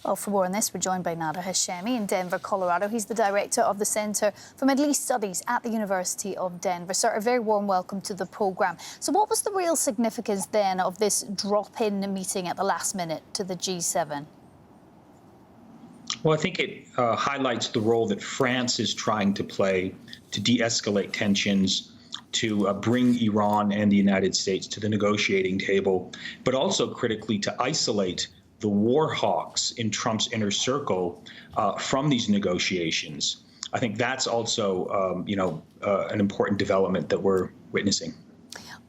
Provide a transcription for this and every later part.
Well, for more on this, we're joined by Nader Hashemi in Denver, Colorado. He's the director of the Center for Middle East Studies at the University of Denver. Sir, a very warm welcome to the programme. So what was the real significance then of this drop-in meeting at the last minute to the G7? Well, I think it highlights the role that France is trying to play to de-escalate tensions, to bring Iran and the United States to the negotiating table, but also critically to isolate the war hawks in Trump's inner circle from these negotiations. I think that's also, an important development that we're witnessing.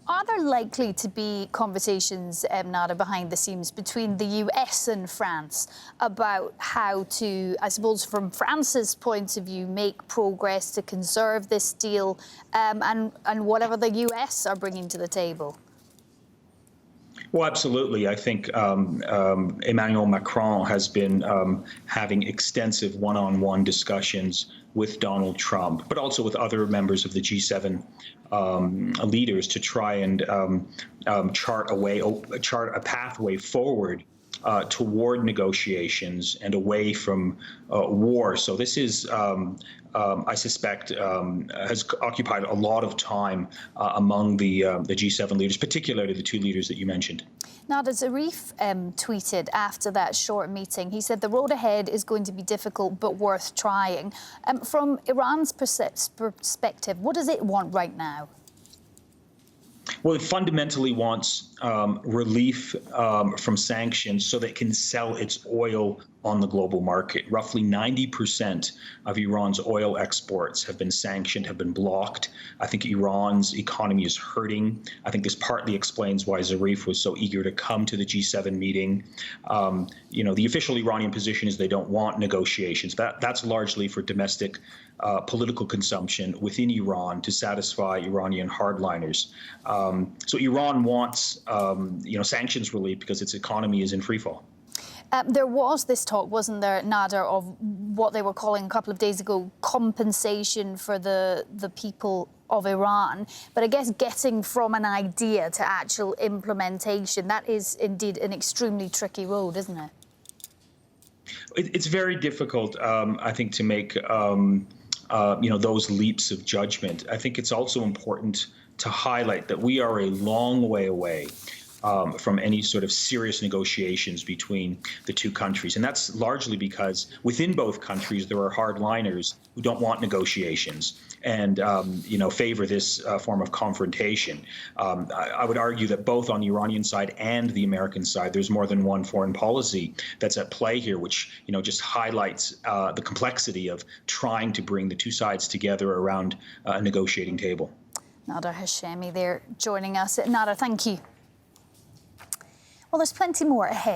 Are there likely to be conversations, Nader, behind the scenes between the US and France about how to, I suppose, from France's point of view, make progress to conserve this deal and whatever the US are bringing to the table? Well, absolutely. I think Emmanuel Macron has been having extensive one-on-one discussions with Donald Trump, but also with other members of the G7 leaders to try and chart a pathway forward toward negotiations and away from war. So this is, I suspect, has occupied a lot of time among the G7 leaders, particularly the two leaders that you mentioned. Nader, Zarif tweeted after that short meeting, he said the road ahead is going to be difficult but worth trying. From Iran's perspective, what does it want right now? Well, it fundamentally wants relief from sanctions so that it can sell its oil on the global market. Roughly 90% of Iran's oil exports have been sanctioned, have been blocked. I think Iran's economy is hurting. I think this partly explains why Zarif was so eager to come to the G7 meeting. The official Iranian position is they don't want negotiations. That's largely for domestic political consumption within Iran to satisfy Iranian hardliners. So Iran wants, sanctions relief because its economy is in freefall. There was this talk, wasn't there, Nader, of what they were calling a couple of days ago compensation for the people of Iran. But I guess getting from an idea to actual implementation, that is indeed an extremely tricky road, isn't it? It's very difficult, I think, to make those leaps of judgment. I think it's also important to highlight that we are a long way away from any sort of serious negotiations between the two countries. And that's largely because within both countries, there are hardliners who don't want negotiations and, favor this form of confrontation. I would argue that both on the Iranian side and the American side, there's more than one foreign policy that's at play here, which, just highlights the complexity of trying to bring the two sides together around a negotiating table. Nader Hashemi there joining us. Nader, thank you. Well, there's plenty more ahead.